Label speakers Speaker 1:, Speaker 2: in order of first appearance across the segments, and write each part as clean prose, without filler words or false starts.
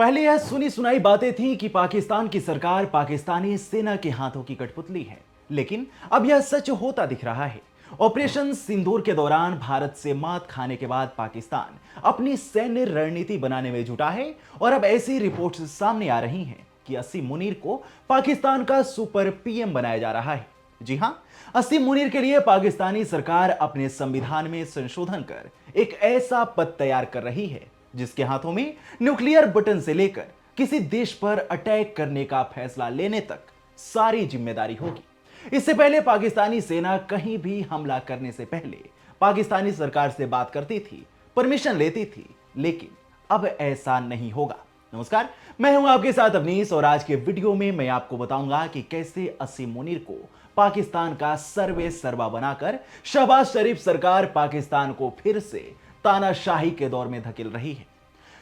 Speaker 1: पहले यह सुनी सुनाई बातें थी कि पाकिस्तान की सरकार पाकिस्तानी सेना के हाथों की कठपुतली है, लेकिन अब यह सच होता दिख रहा है। ऑपरेशन सिंदूर के दौरान भारत से मात खाने के बाद पाकिस्तान अपनी सैन्य रणनीति बनाने में जुटा है और अब ऐसी रिपोर्ट्स सामने आ रही हैं कि असीम मुनीर को पाकिस्तान का सुपर पीएम बनाया जा रहा है। जी हां, असीम मुनीर के लिए पाकिस्तानी सरकार अपने संविधान में संशोधन कर एक ऐसा पद तैयार कर रही है जिसके हाथों में न्यूक्लियर बटन से लेकर किसी देश पर अटैक करने का फैसला लेने तक सारी जिम्मेदारी होगी। इससे पहले पाकिस्तानी सेना कहीं भी हमला करने से पहले पाकिस्तानी सरकार से बात करती थी, परमिशन लेती थी, लेकिन अब ऐसा नहीं होगा। नमस्कार, मैं हूं आपके साथ अवनीश और आज के वीडियो में मैं आपको बताऊंगा कि कैसे असीम मुनीर को पाकिस्तान का सर्वे सर्वा बनाकर शहबाज शरीफ सरकार पाकिस्तान को फिर से तानाशाही के दौर में धकेल रही है।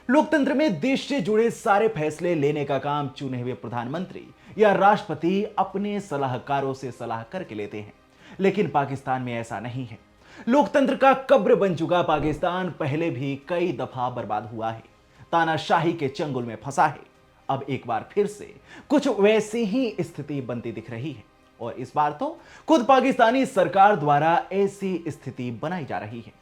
Speaker 1: लोकतंत्र में देश से जुड़े सारे फैसले लेने का काम चुने हुए प्रधानमंत्री या राष्ट्रपति अपने सलाहकारों से सलाह करके लेते हैं, लेकिन पाकिस्तान में ऐसा नहीं है। लोकतंत्र का कब्र बन चुका पाकिस्तान पहले भी कई दफा बर्बाद हुआ है, तानाशाही के चंगुल में फंसा है। अब एक बार फिर से कुछ वैसी ही स्थिति बनती दिख रही है और इस बार तो खुद पाकिस्तानी सरकार द्वारा ऐसी स्थिति बनाई जा रही है।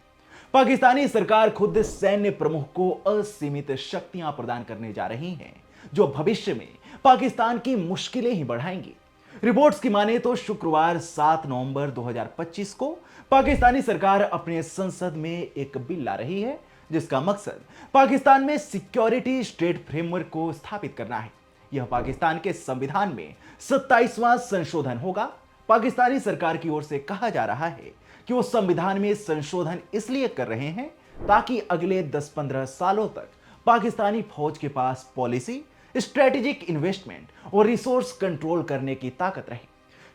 Speaker 1: पाकिस्तानी सरकार खुद सैन्य प्रमुख को असीमित शक्तियां प्रदान करने जा रही है, जो भविष्य में पाकिस्तान की मुश्किलें ही बढ़ाएंगी। रिपोर्ट्स की माने तो शुक्रवार 7 नवंबर 2025 को पाकिस्तानी सरकार अपने संसद में एक बिल ला रही है जिसका मकसद पाकिस्तान में सिक्योरिटी स्टेट फ्रेमवर्क को स्थापित करना है। यह पाकिस्तान के संविधान में 27वां संशोधन होगा। पाकिस्तानी सरकार की ओर से कहा जा रहा है कि वो संविधान में संशोधन इसलिए कर रहे हैं ताकि अगले 10-15 सालों तक पाकिस्तानी फौज के पास पॉलिसी, स्ट्रेटेजिक इन्वेस्टमेंट और रिसोर्स कंट्रोल करने की ताकत रहे।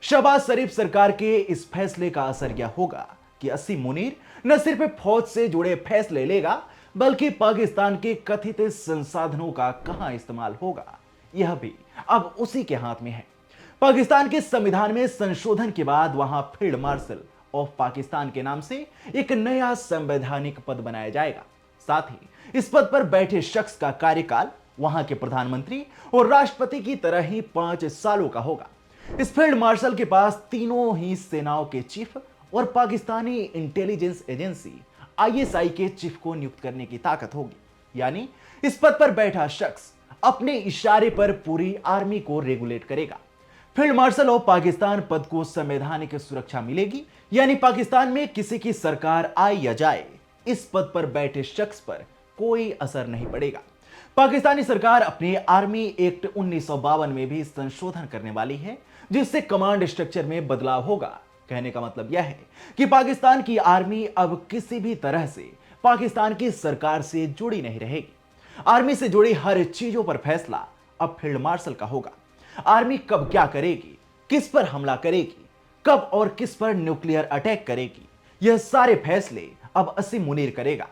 Speaker 1: शहबाज शरीफ सरकार के इस फैसले का असर यह होगा कि असीम मुनीर न सिर्फ फौज से जुड़े फैसले लेगा, बल्कि पाकिस्तान के कथित संसाधनों का कहां इस्तेमाल होगा यह भी अब उसी के हाथ में है। पाकिस्तान के संविधान में संशोधन के बाद वहां फील्ड मार्शल ऑफ पाकिस्तान के नाम से एक नया संवैधानिक पद बनाया जाएगा। साथ ही इस पद पर बैठे शख्स का कार्यकाल वहां के प्रधानमंत्री और राष्ट्रपति की तरह ही 5 सालों का होगा। इस फील्ड मार्शल के पास तीनों ही सेनाओं के चीफ और पाकिस्तानी इंटेलिजेंस एजेंसी आईएसआई के चीफ को नियुक्त करने की ताकत होगी। यानी इस पद पर बैठा शख्स अपने इशारे पर पूरी आर्मी को रेगुलेट करेगा। फील्ड मार्शल ऑफ पाकिस्तान पद को संवैधानिक सुरक्षा मिलेगी, यानी पाकिस्तान में किसी की सरकार आए या जाए, इस पद पर बैठे शख्स पर कोई असर नहीं पड़ेगा। पाकिस्तानी सरकार अपने आर्मी एक्ट 1952 में भी संशोधन करने वाली है, जिससे कमांड स्ट्रक्चर में बदलाव होगा। कहने का मतलब यह है कि पाकिस्तान की आर्मी अब किसी भी तरह से पाकिस्तान की सरकार से जुड़ी नहीं रहेगी। आर्मी से जुड़ी हर चीजों पर फैसला अब फील्ड मार्शल का होगा। आर्मी कब क्या करेगी, किस पर हमला करेगी, कब और किस पर न्यूक्लियर अटैक करेगी, यह सारे फैसले अब असीम मुनीर करेगा।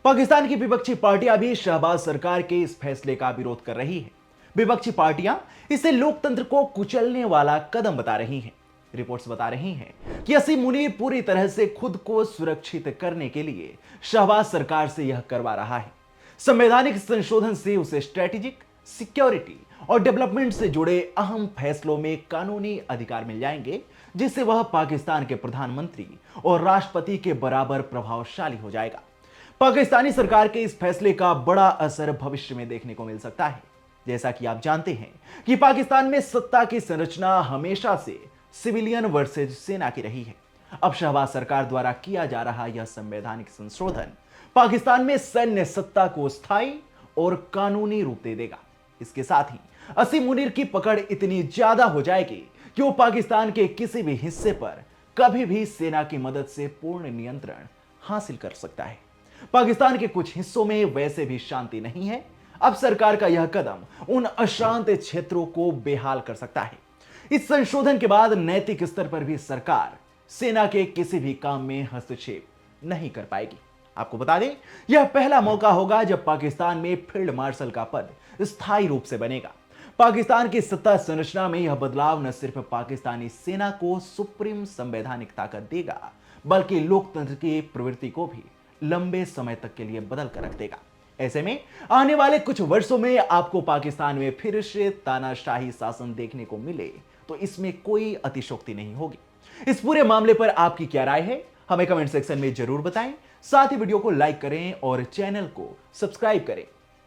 Speaker 1: पाकिस्तान की विपक्षी पार्टियां भी शहबाज सरकार के इस फैसले का विरोध कर रही है। विपक्षी पार्टियां इसे लोकतंत्र को कुचलने वाला कदम बता रही हैं। रिपोर्ट्स बता रही हैं कि असीम मुनीर पूरी तरह से खुद को सुरक्षित करने के लिए शहबाज सरकार से यह करवा रहा है। संवैधानिक संशोधन से उसे स्ट्रेटेजिक, सिक्योरिटी और डेवलपमेंट से जुड़े अहम फैसलों में कानूनी अधिकार मिल जाएंगे, जिससे वह पाकिस्तान के प्रधानमंत्री और राष्ट्रपति के बराबर प्रभावशाली हो जाएगा। पाकिस्तानी सरकार के इस फैसले का बड़ा असर भविष्य में देखने को मिल सकता है। जैसा कि आप जानते हैं कि पाकिस्तान में सत्ता की संरचना हमेशा से सिविलियन वर्सेज सेना की रही है। अब शहबाज सरकार द्वारा किया जा रहा यह संवैधानिक संशोधन पाकिस्तान में सैन्य सत्ता को स्थायी और कानूनी रूप दे देगा। इसके साथ ही असीम मुनीर की पकड़ इतनी ज्यादा हो जाएगी कि वो पाकिस्तान के किसी भी हिस्से पर कभी भी सेना की मदद से पूर्ण नियंत्रण हासिल कर सकता है। पाकिस्तान के कुछ हिस्सों में वैसे भी शांति नहीं है। अब सरकार का यह कदम उन अशांत क्षेत्रों को बेहाल कर सकता है। इस संशोधन के बाद नैतिक स्तर पर भी सरकार सेना के किसी भी काम में हस्तक्षेप नहीं कर पाएगी। आपको बता दें, यह पहला मौका होगा जब पाकिस्तान में फील्ड मार्शल का पद स्थायी रूप से बनेगा। पाकिस्तान की सत्ता संरचना में यह बदलाव न सिर्फ पाकिस्तानी सेना को सुप्रीम संवैधानिक ताकत देगा, बल्कि लोकतंत्र की प्रवृत्ति को भी लंबे समय तक के लिए बदल कर रख देगा। ऐसे में आने वाले कुछ वर्षों में आपको पाकिस्तान में फिर से तानाशाही शासन देखने को मिले तो इसमें कोई अतिशयोक्ति नहीं होगी। इस पूरे मामले पर आपकी क्या राय है, हमें कमेंट सेक्शन में जरूर बताएं। साथ ही वीडियो को लाइक करें और चैनल को सब्सक्राइब करें।